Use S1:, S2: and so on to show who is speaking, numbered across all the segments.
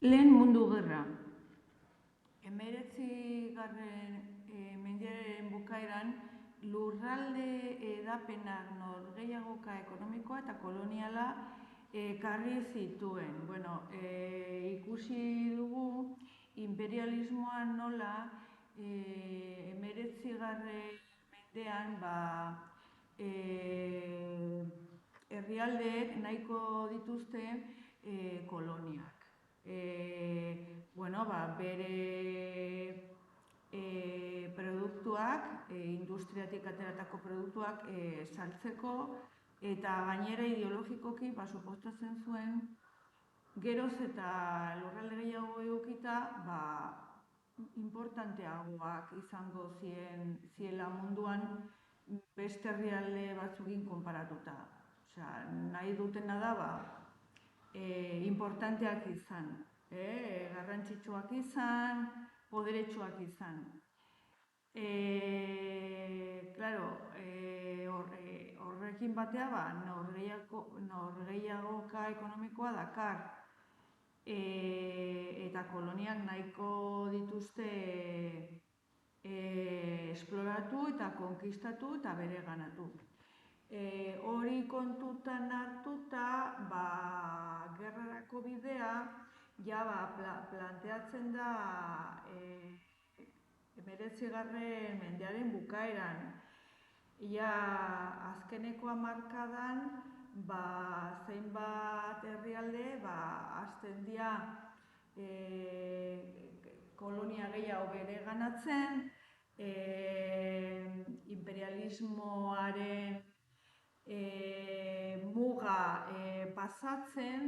S1: Lehen Mundu Gerra. Hemeretzigarren mendearen bukaeran lurralde hedapenak norgehiagoka ekonomikoa eta koloniala ekarri zituen. Ikusi dugu imperialismoa nola hemeretzigarren mendean herrialdeek nahiko dituzte koloniak. Bere produktuak, industriatik ateratako produktuak saltzeko eta gainera ideologikoki suposatzen zuen geroz eta lurralde gehiago edukita importanteagoak izango ziela munduan beste herrialde batzuekin konparatuta. Nahi dutena da importanteak izan, garrantzitsuak izan, poderetsuak izan. Horrekin batea norgehiagoka ekonomikoa dakar eta koloniak nahiko dituzte esploratu eta konkistatu eta bereganatu. Hori kontutan hartuta, gerrarako bidea planteatzen da hemeretzigarren mendearen bukaeran. Azkeneko hamarkadan zeinbat herrialde hasten dira kolonia gehiago bereganatzen, imperialismoaren muga pasatzen,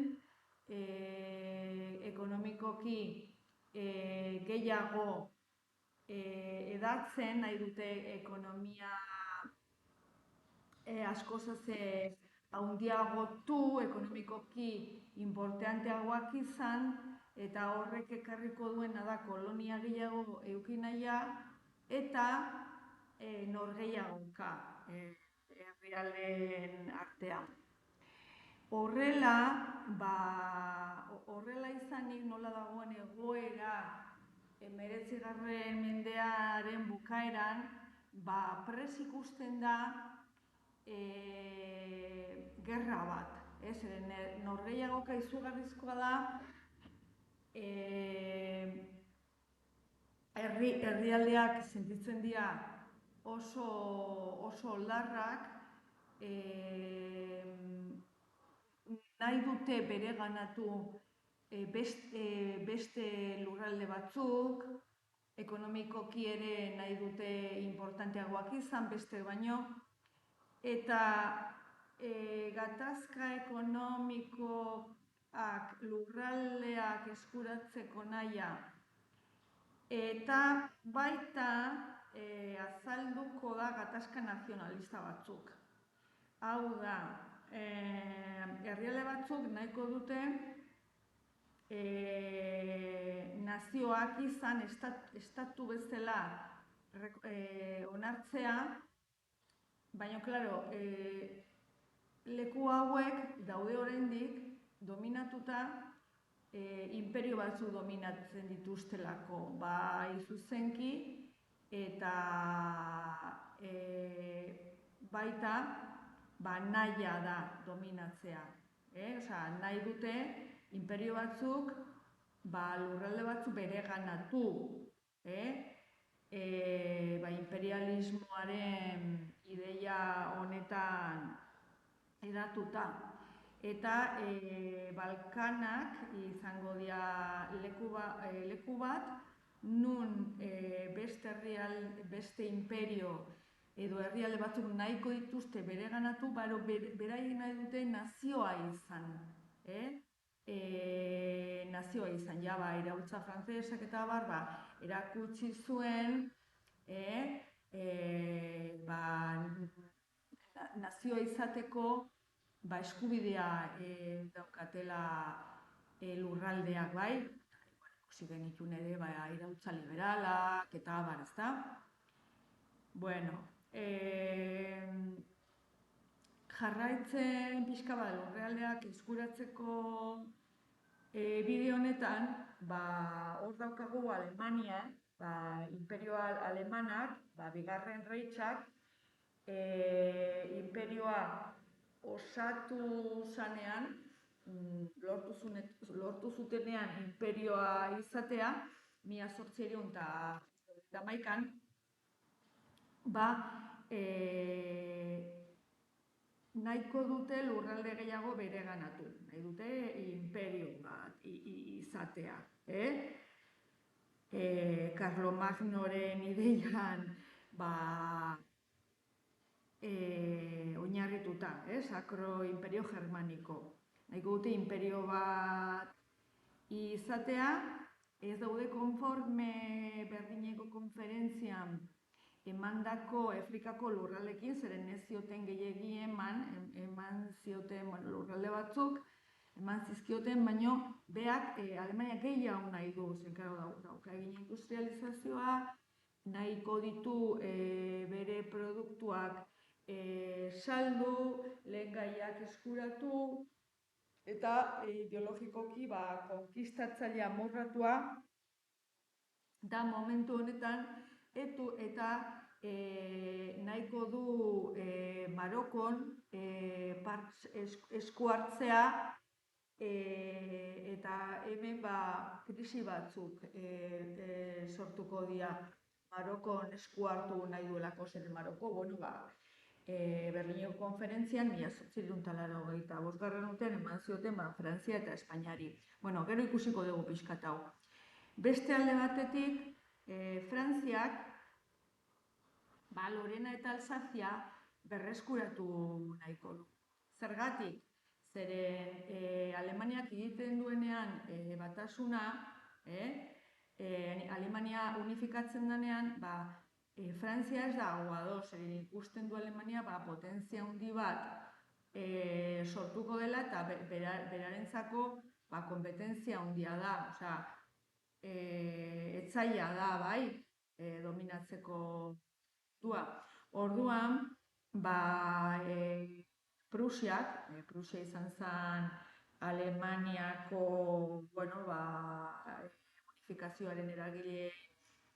S1: ekonomikoki gehiago edatzen, nahi dute ekonomia askoz handiagotu, ekonomikoki importanteagoak izan, eta horrek ekarriko duena da kolonia gehiago eduki nahia eta norgehiagoka herrialdeen artean. Horrela izanik nola dagoen egoera hemeretzigarren mendearen bukaeran, prest ikusten da gerra bat. Norgehiagoka izugarrizkoa da herrialdeak sentitzen dira oso oldarrak, nahi dute bereganatu beste lurralde batzuk, ekonomikoki ere nahi dute importanteagoak izan beste baino, eta gatazka ekonomikoak lurraldeak eskuratzeko nahia eta baita azalduko da gatazka nazionalista batzuk. Hau da, herrialde batzuk nahiko dute nazioak izan, estatu bezala onartzea, baina, leku hauek daude oraindik dominatuta inperio batzu dominatzen dituztelako, bai zuzenki eta baita nahia da dominatzea. Nahi dute inperio batzuk lurralde batzuk bereganatu, imperialismoaren ideia honetan edatuta. Eta Balkanak izango dira leku bat, nun beste imperio edo herrialde batzuk nahiko dituzte bereganatu, beraiek nahi dute nazioa izan. Nazioa izan, iraultza frantsesak eta erakutsi zuen nazioa izateko eskubidea daukatela lurraldeak, bai? Ikusi genituen ere iraultza liberalak eta ezta? Jarraitzen pixka bat lurraldeak eskuratzeko Bideo honetan, hor daukagu Alemania, imperio alemanak, bigarren Reichak, imperioa osatu zanean, lortu zutenean imperioa izatea, 1871an, nahiko dute lurralde gehiago bereganatu, nahi dute imperio bat izatea. Karlomagnoren ideian oinarrituta, Sacro Imperio Germaniko. Nahiko dute imperio bat izatea, ez daude konforme Berlineko konferentzian emandako Afrikako lurraldeekin, zeren ez zioten gehiegi eman zioten lurralde batzuk, eman zizkioten, baino beak Alemania gehiago nahi du, dauka egin industrializazioa, nahiko ditu bere produktuak saldu, lehengaiak eskuratu, eta ideologikoki konkistatzailea amorratua da momentu honetan, eta nahiko du Marokon esku hartzea, eta hemen krisi batzuk sortuko dira Marokon esku hartu nahi duelako, zer Maroko, Berlineko konferentzian 1885 urtean eman zioten Frantzia eta Espainiari. Gero ikusiko dugu pixkat hau. Beste alde batetik, Frantziak Lorena eta Alsazia berreskuratu nahiko du. Zergatik? Zeren Alemaniak egiten duenean batasuna, Alemania unifikatzen denean, Frantzia ez da ados, ikusten du Alemania potentzia handi bat sortuko dela eta berarentzako konpetentzia handia da, etzaila da, dominatzeko dua. Orduan, Prusia izan zen Alemaniako unifikazioaren eragile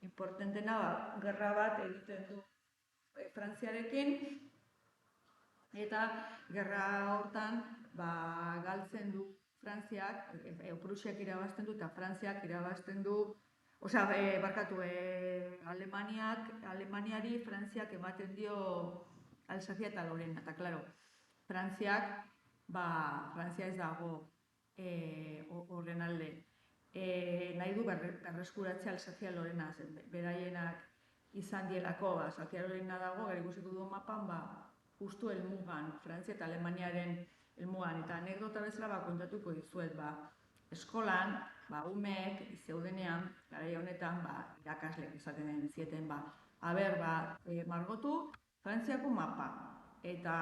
S1: importantena, gerra bat egiten du Frantziarekin, eta gerra hortan galtzen du Frantziak, Prusiak irabazten du eta Frantziak irabazten du, Alemaniari Frantziak ematen dio Alsazia eta Lorena, eta klaro, Frantziak, Frantzia ez dago horren alde. Nahi du berreskuratzea Alsazia Lorena, beraienak izan dielako, Alsazia Lorena dago, gara ikusiko du mapan, justu helmugan, Frantzia eta Alemaniaren helmugan, eta anekdota bezala kontatuko dizuet, eskolan, umeek zeudenean, garai honetan, irakasleek esaten zieten, margotu Frantziako mapa, eta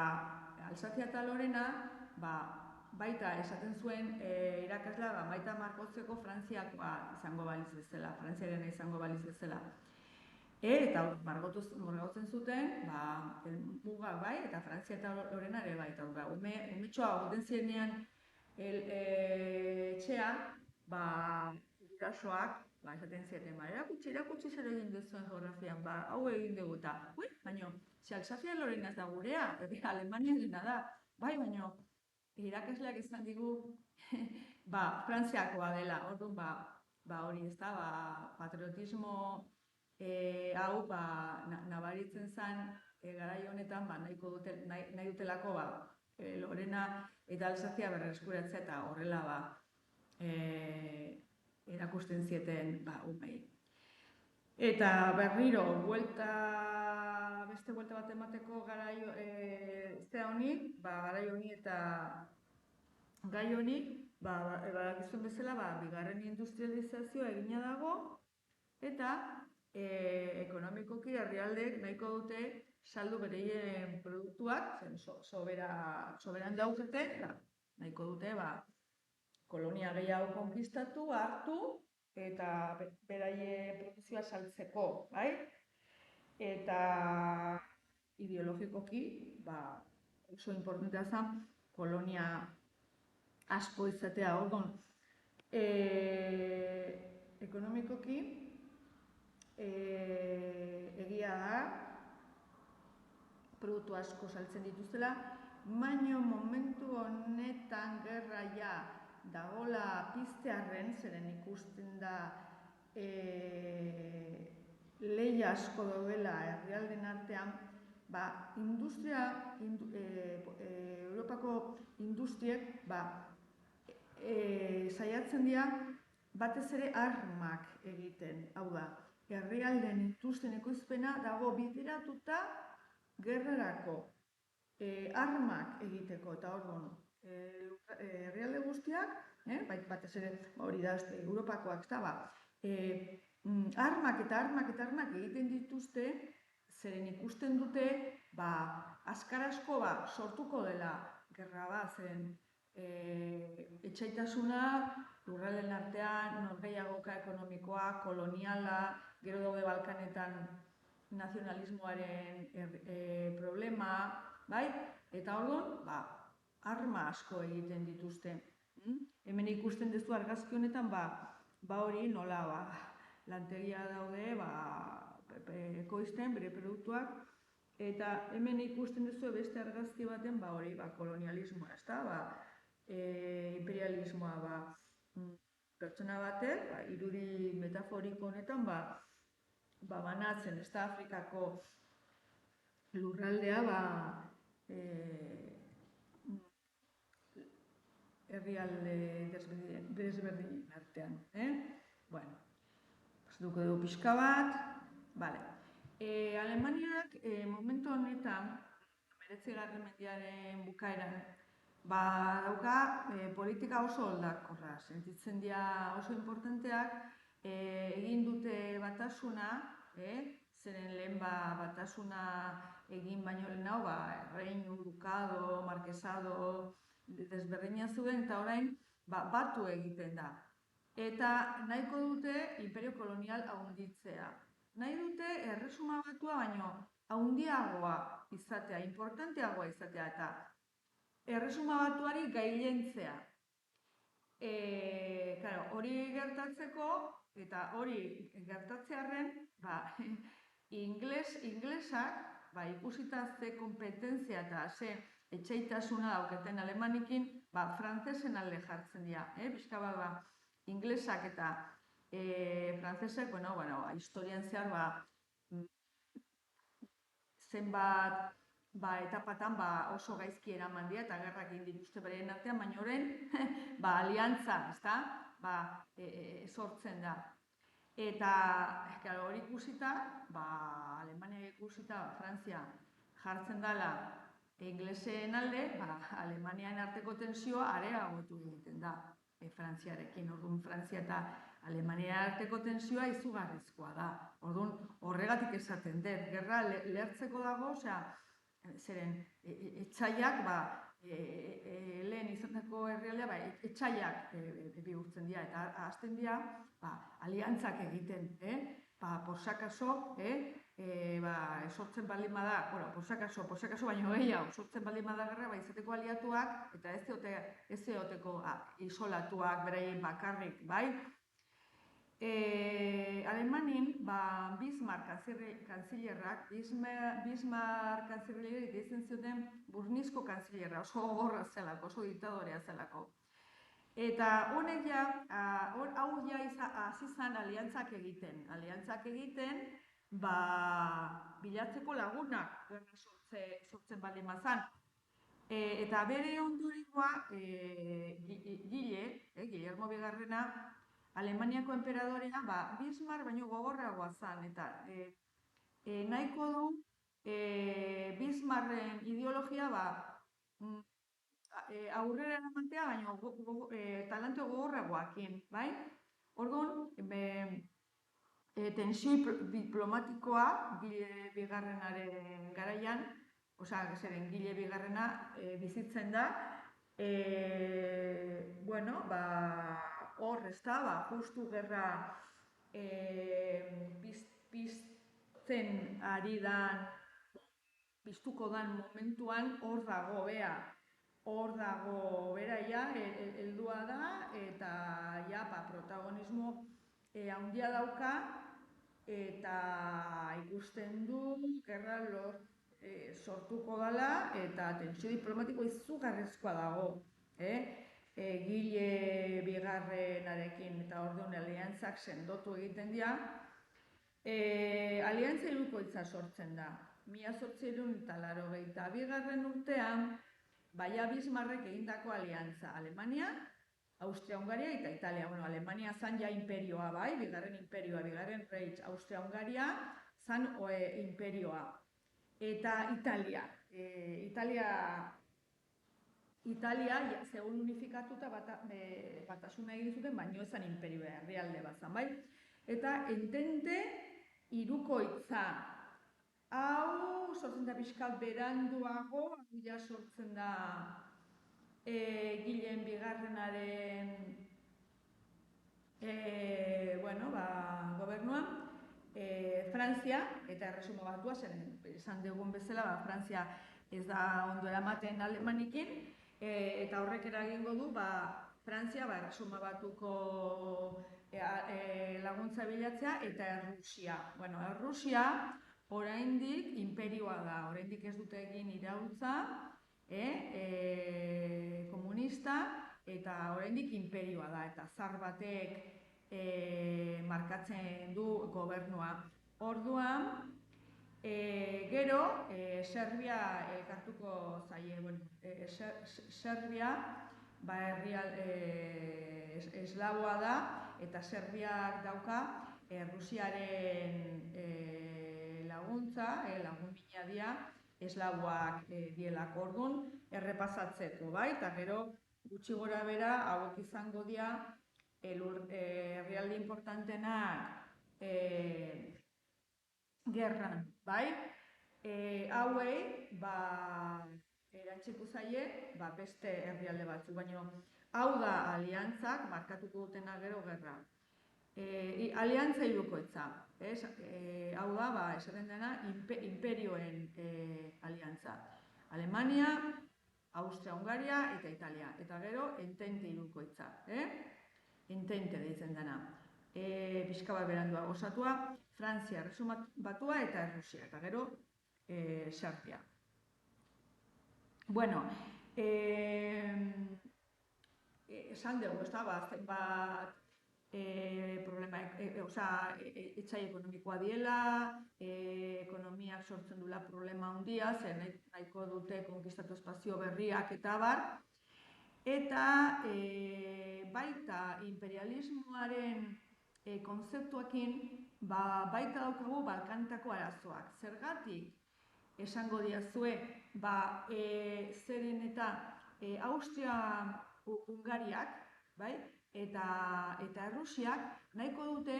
S1: Alsazia eta Lorena, baita esaten zuen irakaslea, baita margotzeko Frantziakoa izango baliz bezala, Frantziarena izango baliz bezala. Eta margotzen zuten, mugak eta Frantzia eta Lorena ere bai, eta umetxoa guten zirenean etxea, gurasoak, esaten zieten, erakutsi zer egin duzuen geografian, hau egin dugu eta, baina, Alsazia Lorena ez da gurea, Alemania dena da, baina, irakasleak izan digu, Frantziakoa dela, orduan, hori ez da, patriotismo hau nabaritzen zen garai honetan nahi dutelako Lorena eta Alsazia berreskuratzea eta horrela erakusten zieten umei. Eta berriro, beste buelta bat emateko garai honi eta gai honi, bakizuen bezala, bigarren industrializazioa egina dago, eta ekonomikoki herrialdeek nahiko dute saldu bereien produktuak, soberan daukete, nahiko dute kolonia gehiago konkistatu, hartu, eta beraien produkzioa saltzeko, bai? Eta ideologikoki, oso importantea zen, kolonia asko izatea, orduan, Ekonomikoki, egia da, produktu asko saltzen dituztela, baino momentu honetan gerra ja dagola piztearren, zeren ikusten da lehia asko daudela herrialden artean, Europako industriek saiatzen dira batez ere armak egiten, hau da, herrialden industrien ekoizpena dago bideratuta gerrarako armak egiteko, eta orduan, herrialde guztiak, batez ere hori da Europakoak, armak egiten dituzte, zeren ikusten dute, azkar asko sortuko dela gerra bat, zeren etxaitasuna, lurralden artean, norgehiagoka ekonomikoa, koloniala, gero daude Balkanetan nazionalismoaren problema, bai? Eta orduan, arma asko egiten dituzte. Hemen ikusten duzu argazki honetan, hori nola, lantegia daude, ekoizten bere produktuak, eta hemen ikusten duzu beste argazki baten, hori, kolonialismoa, ezta? Imperialismoa, pertsona batek, irudi metaforiko honetan, banatzen, ez da, Afrikako lurraldea, herrialde desberdin artean. Bueno, pasatuko dugu pixka bat. Alemaniak momentu honetan, 19. mendearen bukaeran, dauka politika oso aldakorra. Sentitzen dira oso importanteak, egin dute batasuna, zeren lehen batasuna egin baino lehen hau, reinu, dukado, marquesado, desberdina zuen, eta orain batu egiten da. Eta nahiko dute imperio kolonial handitzea. Nahi dute erresuma batua baino handiagoa izatea, importanteagoa izatea, eta erresuma batuari gailentzea. Hori gertatzeko, eta hori gertatzearren, inglesak, ikusita ze kompetentzia eta ze etxaitasuna dauketen Alemanikin, frantzesen alde jartzen dira. Bizka inglesak eta frantzesek, historian zehar, zenbat etapatan oso gaizki eraman dira, eta gerrak egin dituzte beren artean, baina orain, aliantza, sortzen da. Eta hori ikusita, Alemania ikusita, Frantzia jartzen dela ingleseen alde, Alemanian arteko tensioa areagotu egiten da Frantziarekin. Orduan, Frantzia eta Alemania arteko tensioa izugarrizkoa da. Orduan, horregatik esaten dut, gerra lehertzeko dago, zeren etxaiak, lehen izateko herrialdea, etxaiak bihurtzen dira, eta hasten dira, aliantzak egiten, porsakaso, sortzen baldin bada, porsakaso baino gehiago, sortzen baldin bada gerra, izateko aliatuak, eta ez zeoteko isolatuak, beraien bakarrik, bai? Alemanin, Bismarck kantzillerrak, Bismarck kantzillerrak deitzen zioten burnizko kantzillerra, oso gogorra zelako, oso diktadorea zelako. Eta honek hau hasi zen aliantzak egiten, bilatzeko lagunak sortzen baldin bazan. Eta bere ondorikoa, Guillermo Bigarrena, Alemaniako enperadorea, Bismarck baino gogorragoa zen, eta nahiko du Bismarcken ideologia aurrera eramatea, baino talante gogorragoakin, bai? Orduan, tensio diplomatikoa Gile Bigarrenaren garaian, zeren Gile Bigarrena bizitzen da, hor, justu gerra pizten ari dan, piztuko dan momentuan hor dago, hor dago beraia, heldua da, eta ja, protagonismo handia dauka, eta ikusten du gerra sortuko dela, eta tentsio diplomatiko izugarrizkoa dago, Gile bigarrenarekin, eta orduan aliantzak sendotu egiten dira. Aliantza hirukoitza sortzen da. 1882 urtean, Baia Bismarrek egindako aliantza. Alemania, Austria-Hungaria eta Italia. Bueno, Alemania zan ja imperioa bai, bigarren imperioa, bigarren Reich, Austria-Hungaria zan imperioa. Eta Italia. Italia, segun unifikatuta batasuna egin zuten, baino ezan imperioa, herrialde bat zan, bai? Eta entente hirukoitza. Hau, sortzen da pixkat beranduago, hau ja sortzen da Gilen bigarrenaren gobernuan. Frantzia, eta Erresuma Batua, esan dugun bezala, Frantzia ez da ondo eramaten Alemanikin, eta horrek eragingo du, Frantzia, Erresuma Batuko laguntza bilatzea, eta Errusia. Bueno, Errusia oraindik imperioa da, oraindik ez dute egin iraultza, komunista, eta oraindik imperioa da, eta zar batek markatzen du gobernua. Orduan, gero, Serbia elkartuko zaie, Serbia eslaboa da, eta Serbiak dauka Rusiaren laguntza, lagun-mina dia, eslaboak dielako. Orduan, errepasatzeko, bai, eta gero gutxi gora bera, hauek izango dira herrialde importantenak gerran, bai? Hauei, erantziko zaie, beste herrialde batzuk, baina hau da aliantzak markatuko dutena gero gerra. Aliantza hirukoitza, hau da, esaten dena, imperioen aliantza. Alemania, Austria-Hungaria eta Italia, eta gero entente hirukoitza, entente deitzen dena. Pixka bat berandua osatua, Frantzia, Erresuma Batua eta Errusia, eta gero Serbia. Bueno, esan dugu, ez da, zenbat problema, etxai ekonomikoa diela, ekonomiak sortzen duela problema handia, zer nahiko dute konkistatu espazio berriak eta bar, eta baita imperialismoaren konzeptuakin baita daukagu Balkanetako arazoak. Zergatik esango diazue, zeren eta Austria-Hungariak, eta Errusiak nahiko dute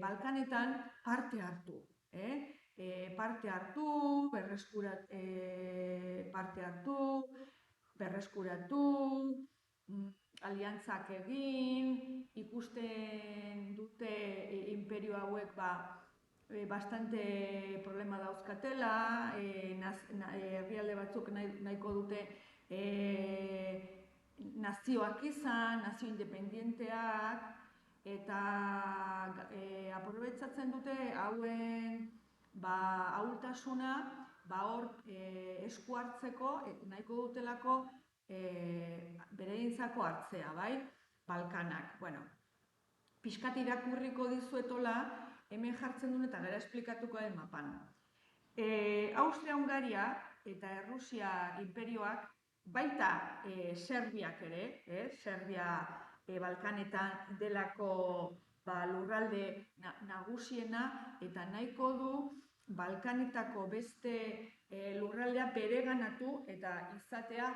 S1: Balkanetan parte hartu. Parte hartu, aliantzak egin, ikusten dute imperio hauek bastante problema dauzkatela, herrialde batzuk nahiko dute nazioak izan, nazio independienteak, eta aprobetxatzen dute hauen ahultasuna hor esku hartzeko, nahiko dutelako bereintzako hartzea, bai? Balkanak. Bueno, pixkat irakurriko dizuetola, hemen jartzen duen eta gara esplikatuko den mapan. Austria-Hungaria eta Errusia imperioak, baita Serbiak ere, Serbia Balkanetan delako lurralde nagusiena, eta nahiko du Balkanetako beste lurraldea bereganatu eta izatea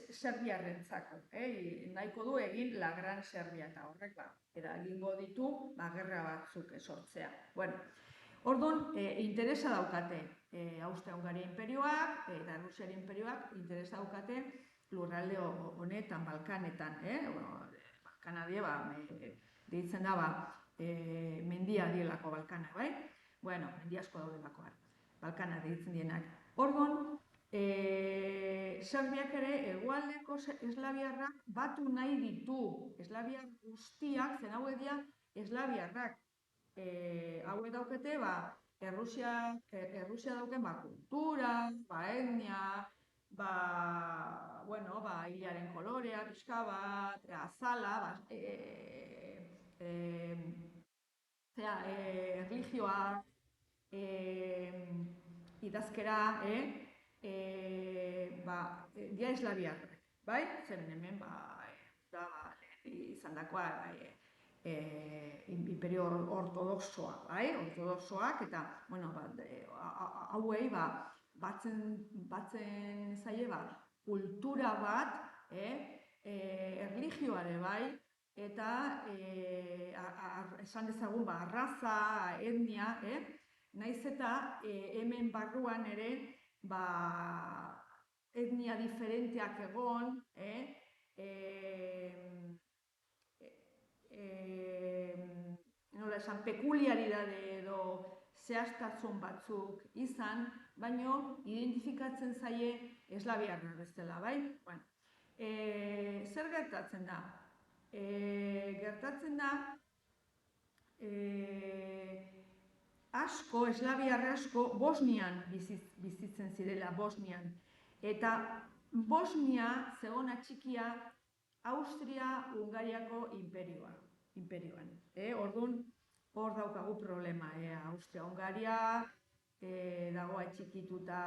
S1: Serbiarrentzako. Nahiko du egin la Gran Serbia, eta horrek eragingo ditu gerra batzuk sortzea. Bueno, orduan, interesa daukate Austria-Hungaria imperioak eta Errusiaren imperioak interesa daukate lurralde honetan, Balkanetan. Balkana die, deitzen da, mendia dielako Balkana, bai? Bueno, mendi asko daudelako, Balkana deitzen dienak. Orduan, Serbiak ere hegoaldeko eslaviarrak batu nahi ditu. Eslaviar guztiak, zen hauek dira eslaviarrak. Hauek daukete, Errusia dauken kultura, etnia, hilaren kolorea, pixka bat, azala, erlijioa, idazkera, dia eslaviarrak, bai? Zeren hemen, izan dakoa, imperio ortodoxoa, bai? Ortodoxoak, eta, hauei, batzen zaie, kultura bat, erlijioare, bai? Eta, esan dezagun, arraza, etnia, naiz eta hemen barruan ere, etnia diferenteak egon, nola esan, pekuliaridade edo zehaztasun batzuk izan, baino identifikatzen zaie eslaviarra bezala, bai? Zer gertatzen da? Gertatzen da, eslaviar asko, Bosnian bizitzen zirela, Bosnian. Eta Bosnia, zegona txikia, Austria-Hungariako imperioan. Orduan, hor daukagu problema. Austria-Hungaria dago atxikituta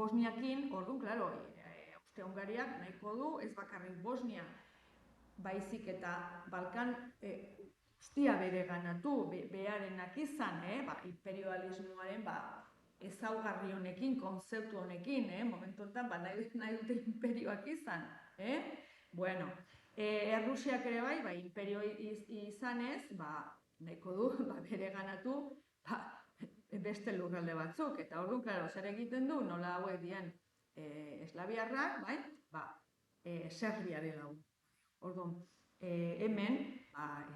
S1: Bosniakin, orduan, klaro, Austria-Hungariak nahiko du, ez bakarrik Bosnia, baizik eta Balkan guztia bere ganatu, beharenak izan, imperialismoaren ezaugarri honekin, konzeptu honekin, momentu honetan, nahi dute imperioak izan. Bueno, Errusiak ere bai, imperio izanez, nahiko du, bere ganatu, beste lurralde batzuk. Eta orduan, klaro, zer egiten du, nola hauek dian eslaviarrak, Serbiare lau. Orduan, hemen,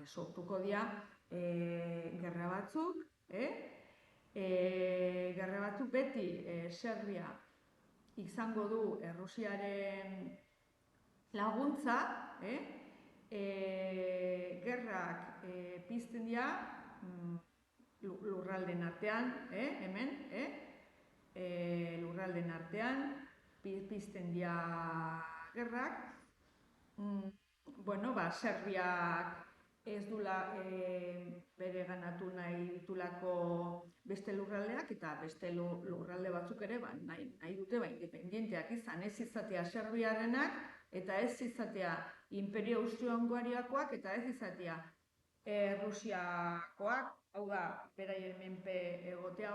S1: sortuko dira gerra batzuk, gerra batzuk beti Serbia izango du Errusiaren laguntza, gerrak pizten dira lurralden artean, hemen, lurralden artean pizten dira gerrak, Serbiak ez dula bere ganatu nahi ditulako beste lurraldeak, eta beste lurralde batzuk ere nahi dute independienteak izan, ez izatea Serbiarenak, eta ez izatea Imperio Austro-Hungariakoak, eta ez izatea Rusiakoak, hau da, beraien menpe egotea,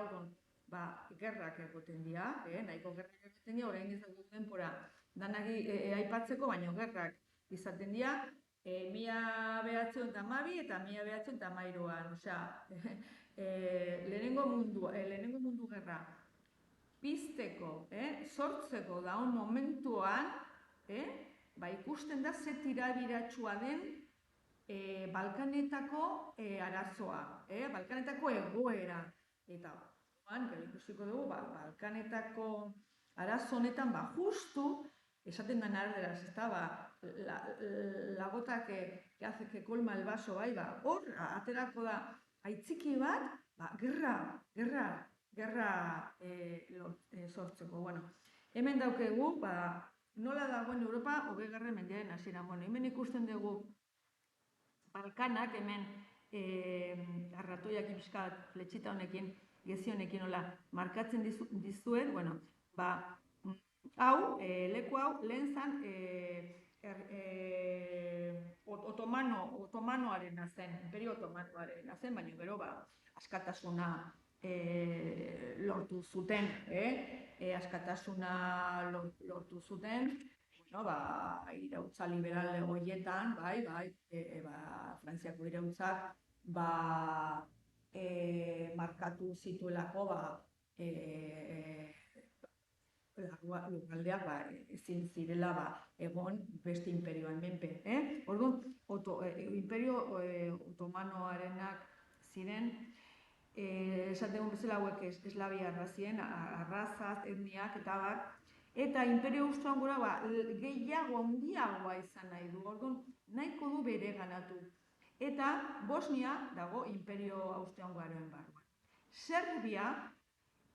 S1: gerrak egoten dira, nahiko gerrak egoten dira, orain ez dugu denbora danak aipatzeko, baina gerrak izaten dira, 1912 eta 1913an, osea, lehenengo mundu gerra pizteko, sortzeko daun momentuan, ikusten da ze tirabiratsua den Balkanetako arazoa, Balkanetako egoera. Eta, gero ikusiko dugu, Balkanetako arazo honetan, justu, esaten da narderaz, ez da, la gota que hace que colma el vaso, hor, aterako da, aitziki bat, gerra sortzeko. Hemen daukegu, nola dagoen Europa, 20. mendearen hasieran. Hemen ikusten dugu Balkanak, hemen arratoiak pixkat fletxita honekin, gezi honekin nola markatzen dizuen, leku hau lehen zan otomanoarena zen, imperio otomanoarena zen, baina gero askatasuna lortu zuten, lortu zuten, irautza liberal egoietan, Frantziako irautzak, markatu zituelako, lurraldeak ezin zirela egon beste imperioan menpe. Orduan, imperio otomanoarenak ziren, esaten bezala hauek eslaviarra ziren, arrazaz, etniak eta bar, eta Imperio Austrohongaroa gehiago, handiagoa izan nahi du, orduan nahiko du bere ganatu. Eta Bosnia dago Imperio Austrohongaroen barruan. Serbia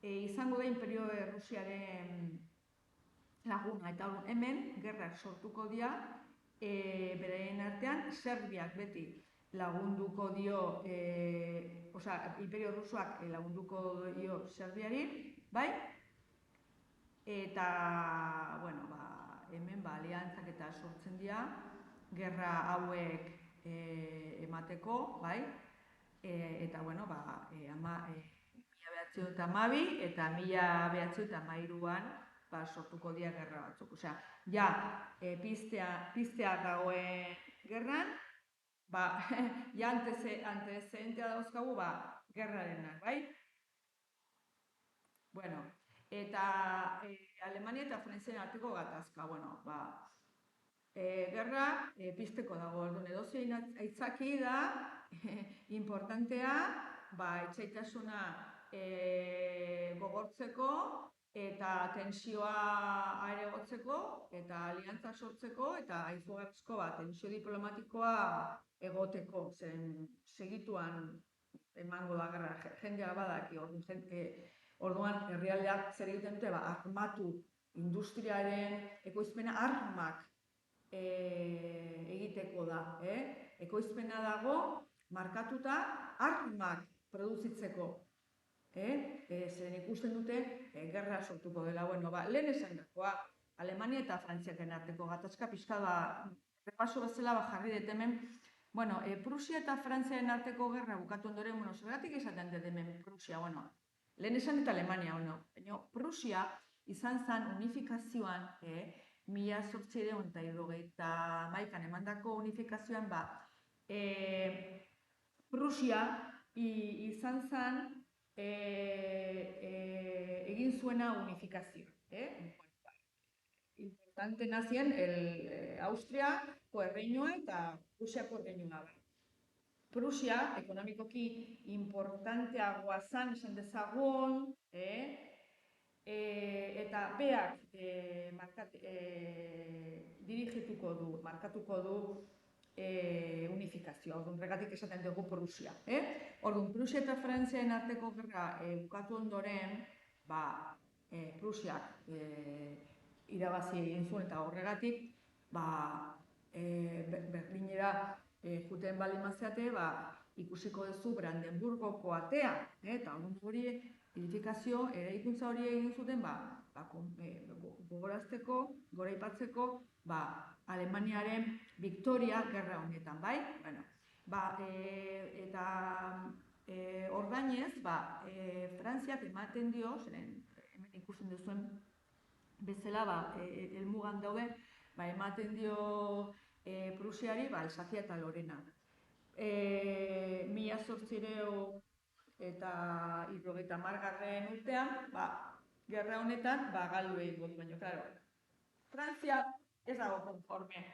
S1: izango da Imperio Errusiaren laguna, eta hemen gerrak sortuko dira, beraien artean, Serbiak beti lagunduko dio, Imperio Rusuak lagunduko dio Serbiari, bai? Eta, bueno, hemen aliantzak eta sortzen dira, gerra hauek emateko, bai? Eta, bueno, 1912 eta 1913an sortuko dira gerra batzuk. Osea, ja, piztea dagoen gerran, ja antecedentea dauzkagu, gerrarenak, bai? Bueno, eta Alemania eta Frantziaren arteko gatazka, bueno, gerra pizteko dago, orduan edozein aitzaki da importantea, etsaitasuna gogortzeko eta tensioa areagotzeko eta aliantza sortzeko eta izugarrizko tensio diplomatikoa egoteko, zen segituan emango da gerra, jendea badaki, orduan herrialdeak zer egiten dute, armatu industriaren ekoizpena armak egiteko da. Ekoizpena dago markatuta armak produzitzeko. Zeren ikusten dute gerra sortuko dela. Lehen esan dagoa, Alemania eta Frantziaken arteko gatazka pixka repaso bezala jarri dut hemen. Prusia eta Frantziaren arteko gerra bukatu ondoren, zergatik esaten dut hemen Prusia, lehen esan eta Alemania, baina Prusia izan zen unifikazioan, 1871an emandako unifikazioan, Prusia izan zen egin zuena unifikazioa. Importante nazien Austriako erreinua eta Prusiako erreinua. Prusia, ekonomikoki importanteagoa zen, esan dezagun, eta beak markatuko du unifikazioa, horregatik esaten dugu Prusia. Orduan, Prusia eta Frantziaren arteko gerra bukatu ondoren, Prusiak irabazi egin zuen eta horregatik, Berlinera juten baldin bazeate, ikusiko duzu Brandenburgoko atea, eta hori edifikazio, eraikuntza hori egin zuten, gogorazteko, goraipatzeko, Alemaniaren victoria gerra honetan, bai? Eta ordainez, Frantziak ematen dio, zeren hemen ikusten duzuen bezala, helmugan daude, ematen dio Prusiari, Alsazia eta Lorena. 1870 eta 1930 urtean, gerra honetan, galdu egingo du, baina, klaro, Frantzia ez dago konforme.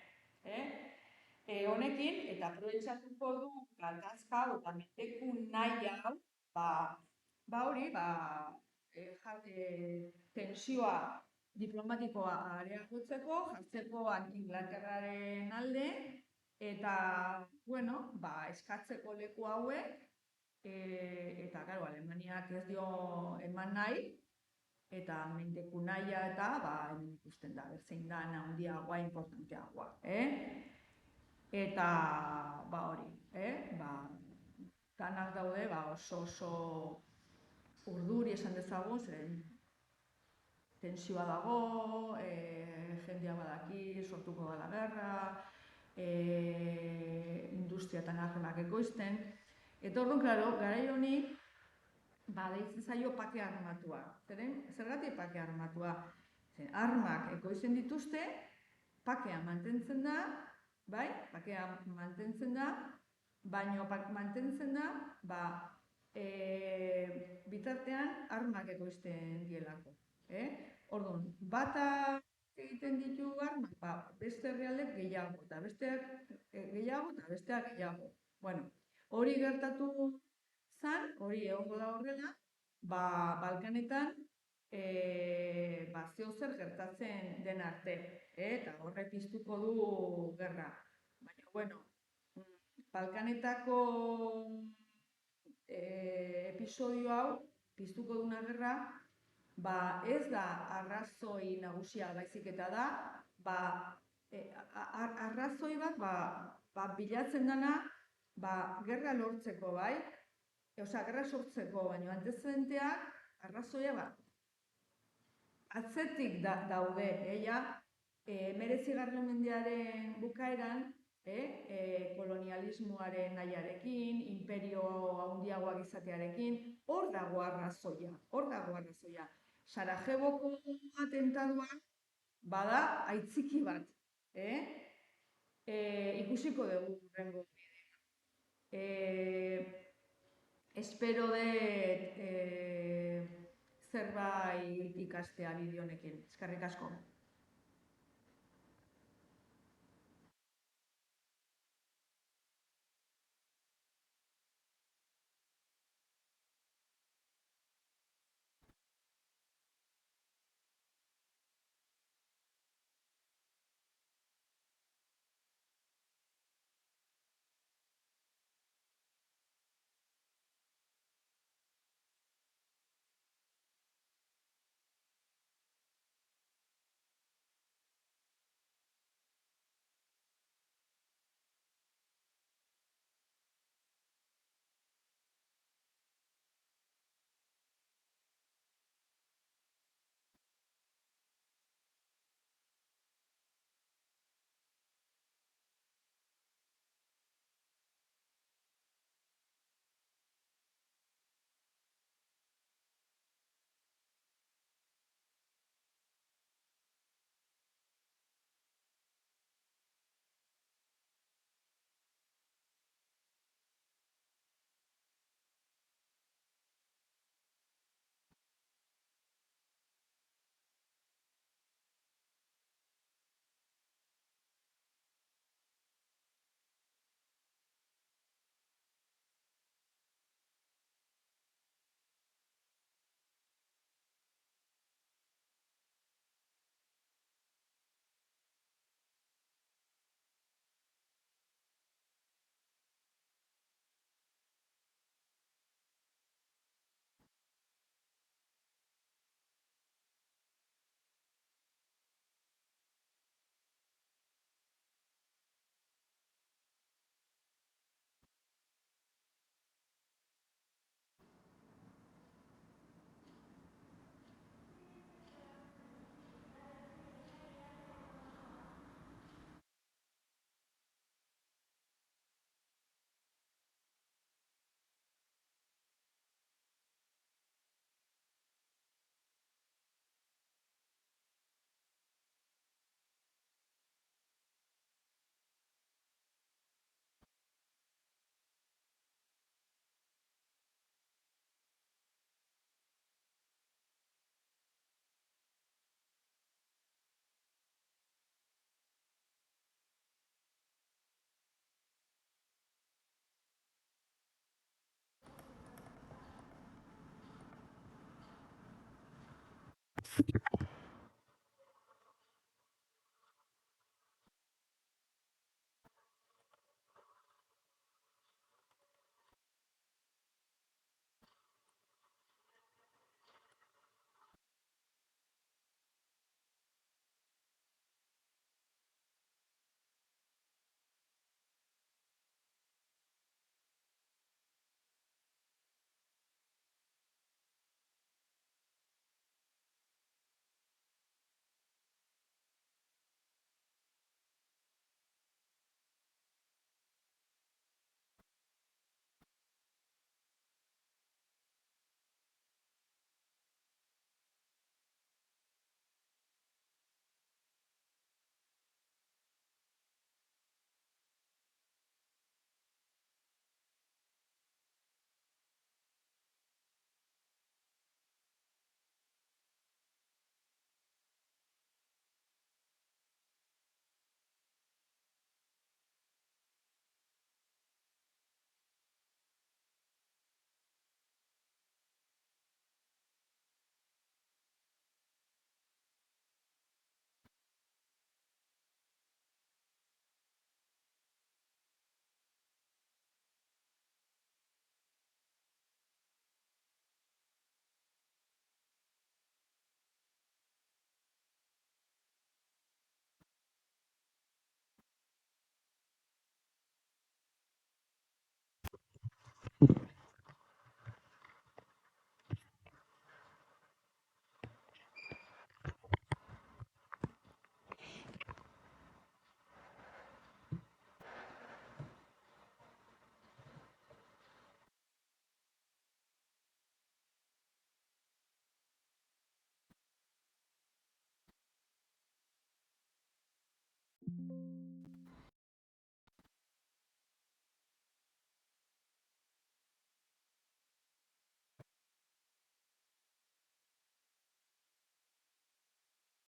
S1: Honekin, eta aprobetxatuko du gatazka eta mendeku nahi hau, hori, tensioa diplomatikoa areagotzeko, jartzeko Inglaterraren alde, eta, eskatzeko leku hauek, eta, Alemaniak ez dio eman nahi, eta mendeku nahia eta, hemen ikusten da, berzein da, handiagoa, importanteagoa. Eta, hori, danak daude, oso urduri esan dezagun, zeren tensioa dago, jendea badaki, sortuko dela gerra, industriatan armak ekoizten. Eta orduan, klaro, garai honi, deitzen zaio pake armatua. Zergatik pake armatua? Armak ekoizten dituzte, pakea mantentzen da, pakea mantentzen da, baina mantentzen da, bitartean armak ekoizten dielako. Orduan, bata egiten ditu armak, beste herrialdek gehiago, eta besteak gehiago, eta besteak gehiago. Hori gertatu zan, hori egongo da horrela, Balkanetan zeo zer gertatzen den arte, eta horrek piztuko du gerra. Baina, bueno, Balkanetako episodio hau piztuko duna gerra, ez da arrazoi nagusia baizik eta da, arrazoi bat bilatzen dana, gerra lortzeko, bai? Gerra sortzeko, baina antezedenteak arrazoia atzetik daude, ja, 19. mendearen bukaeran, kolonialismoaren nahiarekin, imperio handiagoak izatearekin, hor dago arrazoia. Sarajevoko atentaduan bada aitziki bat, ikusiko dugu hurrengo espero dut zerbait ikastea bideo honekin. Eskerrik asko.